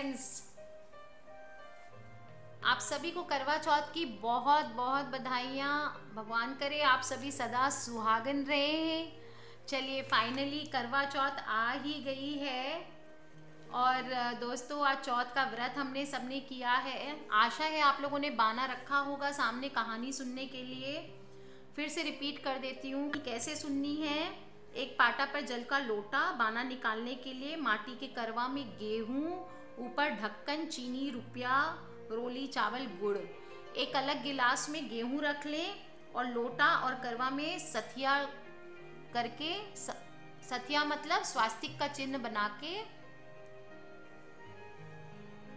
Friends, आप सभी को करवा चौथ की बहुत बहुत बधाइयाँ। भगवान करे आप सभी सदा सुहागन रहे। चलिए फाइनली करवा चौथ आ ही गई है और दोस्तों आज चौथ का व्रत हमने सबने किया है। आशा है आप लोगों ने बाना रखा होगा सामने कहानी सुनने के लिए। फिर से रिपीट कर देती हूँ कि कैसे सुननी है। एक पाटा पर जल का लोटा, बाना निकालने के लिए माटी के करवा में गेहूं, ऊपर ढक्कन, चीनी, रुपया, रोली, चावल, गुड़। एक अलग गिलास में गेहूं रख लें और लोटा और करवा में सथिया करके, सथिया मतलब स्वास्तिक का चिन्ह बना के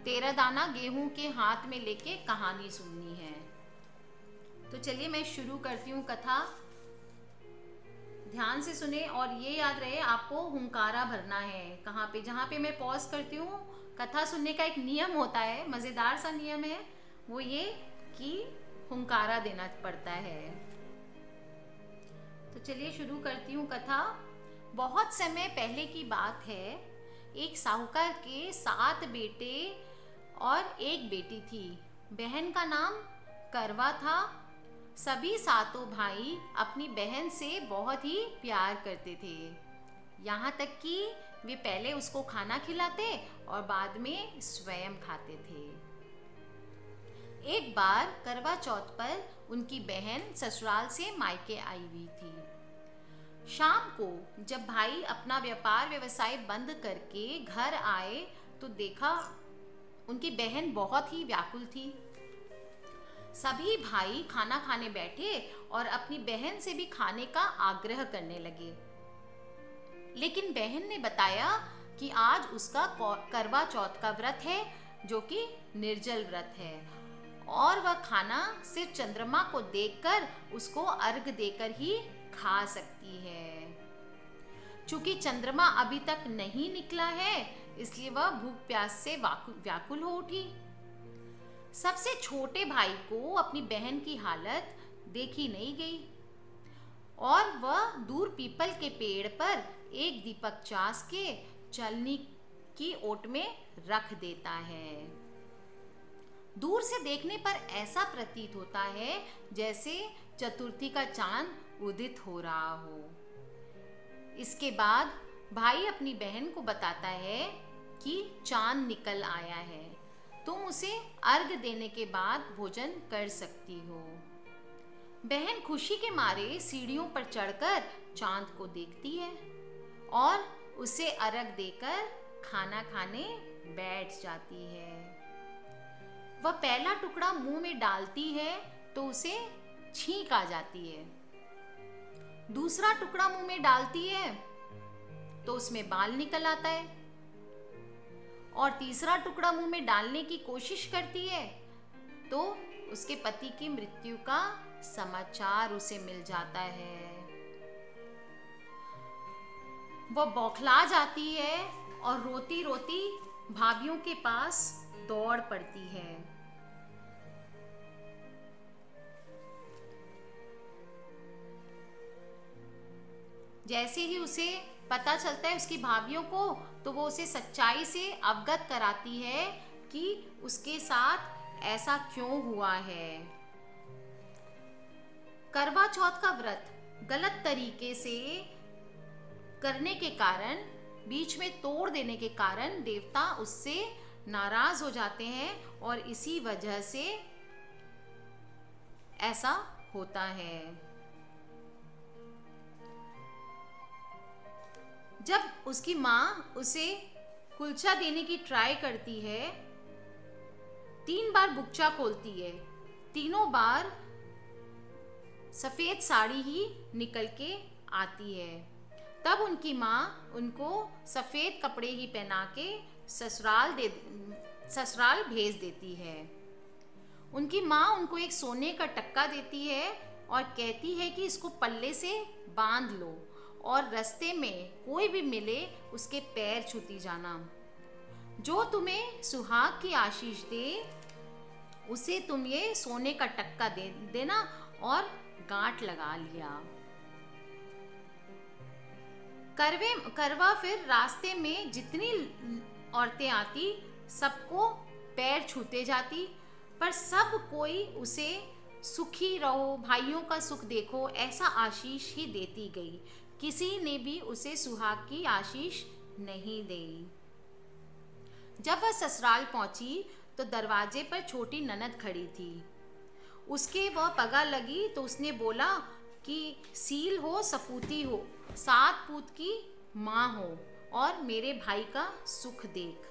13 दाना गेहूं के हाथ में लेके कहानी सुननी है। तो चलिए मैं शुरू करती हूँ कथा। ध्यान से सुने और ये याद रहे आपको हुंकारा भरना है। कहाँ पे? जहाँ पे मैं पॉज करती हूँ। कथा सुनने का एक नियम होता है, मज़ेदार सा नियम है, वो ये कि हुंकारा देना पड़ता है। तो चलिए शुरू करती हूँ कथा। बहुत समय पहले की बात है। एक साहूकार के 7 बेटे और एक बेटी थी। बहन का नाम करवा था। सभी 7 भाई अपनी बहन से बहुत ही प्यार करते थे, यहाँ तक कि वे पहले उसको खाना खिलाते और बाद में स्वयं खाते थे। एक बार करवा चौथ पर उनकी बहन ससुराल से मायके आई हुई थी। शाम को जब भाई अपना व्यापार व्यवसाय बंद करके घर आए तो देखा उनकी बहन बहुत ही व्याकुल थी। सभी भाई खाना खाने बैठे और अपनी बहन से भी खाने का आग्रह करने लगे, लेकिन बहन ने बताया कि आज उसका करवा चौथ का व्रत है, जो कि निर्जल व्रत है, और वह खाना सिर्फ चंद्रमा को देखकर उसको अर्घ देकर ही खा सकती है। चूंकि चंद्रमा अभी तक नहीं निकला है, इसलिए वह भूख प्यास से व्याकुल हो उठी। सबसे छोटे भाई को अपनी बहन की हालत देखी नहीं गई और वह दूर पीपल के पेड़ पर एक दीपक चास के चलनी की ओट में रख देता है। दूर से देखने पर ऐसा प्रतीत होता है जैसे चतुर्थी का चांद उदित हो रहा हो। इसके बाद भाई अपनी बहन को बताता है कि चांद निकल आया है, तुम उसे अर्घ देने के बाद भोजन कर सकती हो। बहन खुशी के मारे सीढ़ियों पर चढ़कर चांद को देखती है और उसे अर्घ देकर खाना खाने बैठ जाती है। वह पहला टुकड़ा मुंह में डालती है तो उसे छींक आ जाती है। दूसरा टुकड़ा मुंह में डालती है तो उसमें बाल निकल आता है, और तीसरा टुकड़ा मुंह में डालने की कोशिश करती है तो उसके पति की मृत्यु का समाचार उसे मिल जाता है। वह बौखला जाती है और रोती रोती भाभीयों के पास दौड़ पड़ती है। जैसे ही उसे पता चलता है उसकी भाभीयों को, तो वो उसे सच्चाई से अवगत कराती है कि उसके साथ ऐसा क्यों हुआ है। करवा चौथ का व्रत गलत तरीके से करने के कारण, बीच में तोड़ देने के कारण देवता उससे नाराज हो जाते हैं और इसी वजह से ऐसा होता है। जब उसकी माँ उसे कुलचा देने की ट्राई करती है, 3 बार बुच्चा खोलती है, तीनों बार सफेद साड़ी ही निकल के आती है। तब उनकी माँ उनको सफेद कपड़े ही पहना के ससुराल भेज देती है। उनकी माँ उनको एक सोने का टक्का देती है और कहती है कि इसको पल्ले से बांध लो और रास्ते में कोई भी मिले उसके पैर छूती जाना। जो तुम्हें सुहाग की आशीष दे उसे तुम ये सोने का टक्का दे देना, और गांठ लगा लिया। करवा फिर रास्ते में जितनी औरतें आती सबको पैर छूते जाती, पर सब कोई उसे सुखी रहो, भाइयों का सुख देखो ऐसा आशीष ही देती गई। किसी ने भी उसे सुहाग की आशीष नहीं दी। जब वह ससुराल पहुंची तो दरवाजे पर छोटी ननद खड़ी थी। उसके वह पगा लगी तो उसने बोला कि सील हो सपूती हो, 7 पूत की माँ हो और मेरे भाई का सुख देख।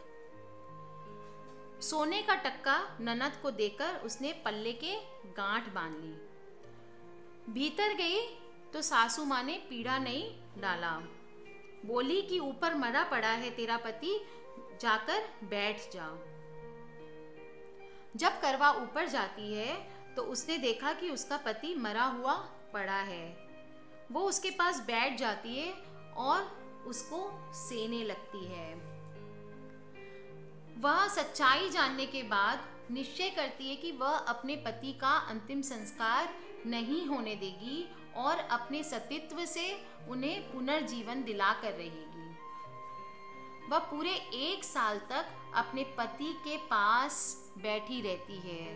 सोने का टक्का ननद को देकर उसने पल्ले के गांठ बांध ली। भीतर गई तो सासू माँ ने पीड़ा नहीं डाला। बोली कि ऊपर मरा पड़ा है तेरा पति, जाकर बैठ जा। जब करवा ऊपर जाती है तो उसने देखा कि उसका पति मरा हुआ पड़ा है। वो उसके पास बैठ जाती है और उसको सेने लगती है। वह सच्चाई जानने के बाद निश्चय करती है कि वह अपने पति का अंतिम संस्कार नहीं होने देगी और अपने सतीत्व से उन्हें पुनर्जीवन दिला कर रहेगी। वह पूरे 1 साल तक अपने पति के पास बैठी रहती है,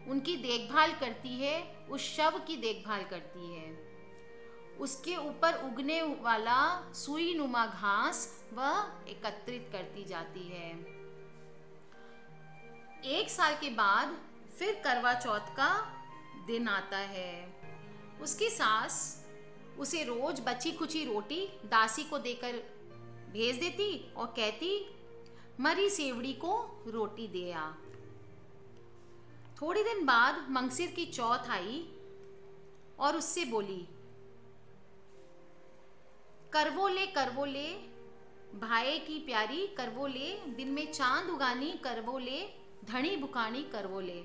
उनकी देखभाल करती है, उस शव की देखभाल करती है। उसके ऊपर उगने वाला सुई नुमा घास वह एकत्रित करती जाती है। 1 साल के बाद फिर करवा चौथ का दिन आता है। उसकी सास उसे रोज बची खुची रोटी दासी को देकर भेज देती और कहती, मरी सेवड़ी को रोटी दे आ। थोड़ी दिन बाद मंगसिर की चौथ आई और उससे बोली, करवो ले भाई की प्यारी, करवो ले दिन में चांद उगानी, करवो ले धनी भुकानी, करवो ले।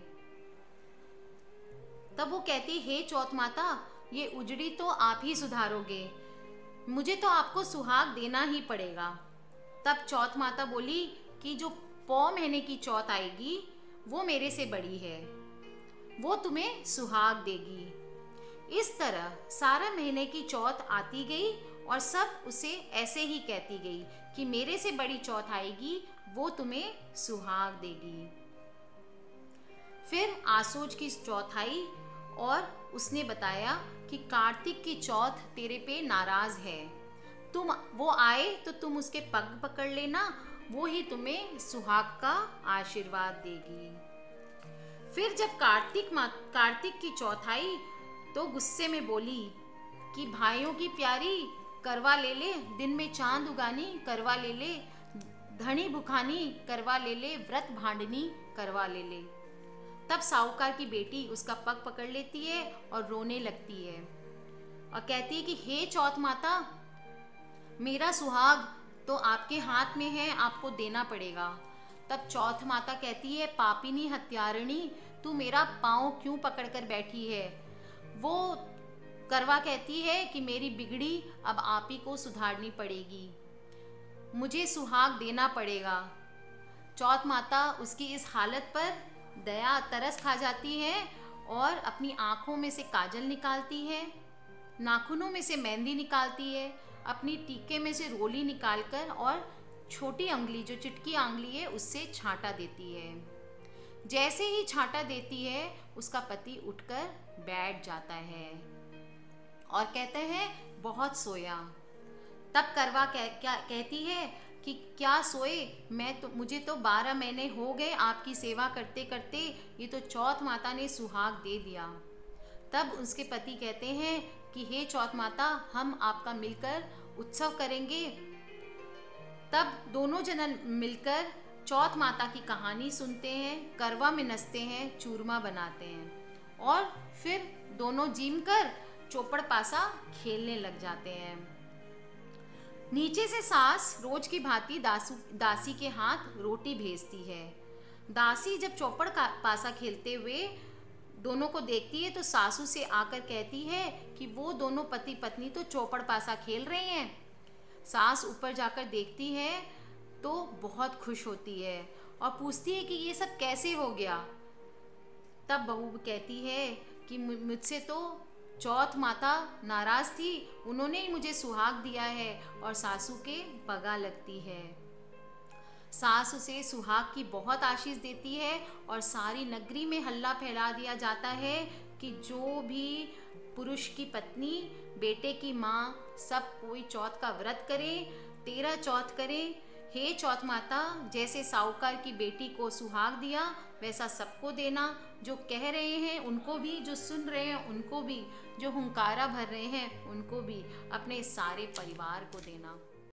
तब वो कहती, हे चौथ माता, ये उजड़ी तो आप ही सुधारोगे, मुझे तो आपको सुहाग देना ही पड़ेगा। तब चौथ माता बोली कि जो पौ महीने की चौथ आएगी वो मेरे से बड़ी है, वो तुम्हें सुहाग देगी। इस तरह 12 महीने की चौथ आती गई और सब उसे ऐसे ही कहती गई कि मेरे से बड़ी चौथ आएगी, वो तुम्हें सुहाग देगी। फिर आसोज की चौथ आई और उसने बताया कि कार्तिक की चौथ तेरे पे नाराज है, वो आए तो तुम उसके पग पकड़ लेना, वो ही तुम्हें सुहाग का आशीर्वाद देगी। फिर जब कार्तिक की चौथ आई तो गुस्से में बोली कि भाइयों की प्यारी, करवा ले ले, दिन में चांद उगानी, करवा ले ले, धनी भुखानी, करवा ले ले, व्रत भांडनी, करवा ले ले। तब साहूकार की बेटी उसका पग पकड़ लेती है और रोने लगती है और कहती है कि हे चौथ माता, मेरा सुहाग तो आपके हाथ में है, आपको देना पड़ेगा। तब चौथ माता कहती है, पापिनी हत्यारिणी, तू मेरा पाँव क्यों पकड़ कर बैठी है। वो करवा कहती है कि मेरी बिगड़ी अब आप ही को सुधारनी पड़ेगी, मुझे सुहाग देना पड़ेगा। चौथ माता उसकी इस हालत पर दया तरस खा जाती है और अपनी आँखों में से काजल निकालती है, नाखूनों में से मेहंदी निकालती है, अपनी टीके में से रोली निकालकर और छोटी अंगुली, जो चिटकी अंगुली है, उससे छांटा देती है। जैसे ही छांटा देती है उसका पति उठकर बैठ जाता है और कहते हैं, बहुत सोया। तब करवा कहती है कि क्या सोए, मुझे तो 12 महीने हो गए आपकी सेवा करते करते, ये तो चौथ माता ने सुहाग दे दिया। तब उसके पति कहते हैं कि हे चौथ माता, हम आपका मिलकर उत्सव करेंगे। तब दोनों जन मिलकर चौथ माता की कहानी सुनते हैं, करवा में नचते हैं, चूरमा बनाते हैं और फिर दोनों जिम कर चौपड़ पासा खेलने लग जाते हैं। नीचे से सास रोज की भांति दासी के हाथ रोटी भेजती है। दासी जब चौपड़ का पासा खेलते हुए दोनों को देखती है तो सासू से आकर कहती है कि वो दोनों पति पत्नी तो चौपड़ पासा खेल रहे हैं। सास ऊपर जाकर देखती है तो बहुत खुश होती है और पूछती है कि ये सब कैसे हो गया। तब बहू कहती है कि मुझसे तो चौथ माता नाराज थी, उन्होंने ही मुझे सुहाग दिया है, और सासू के पगा लगती है। सास उसे सुहाग की बहुत आशीष देती है और सारी नगरी में हल्ला फैला दिया जाता है कि जो भी पुरुष की पत्नी, बेटे की माँ, सब कोई चौथ का व्रत करे, 13 चौथ करे। हे चौथ माता, जैसे साहूकार की बेटी को सुहाग दिया वैसा सबको देना, जो कह रहे हैं उनको भी, जो सुन रहे हैं उनको भी, जो हुंकारा भर रहे हैं उनको भी, अपने सारे परिवार को देना।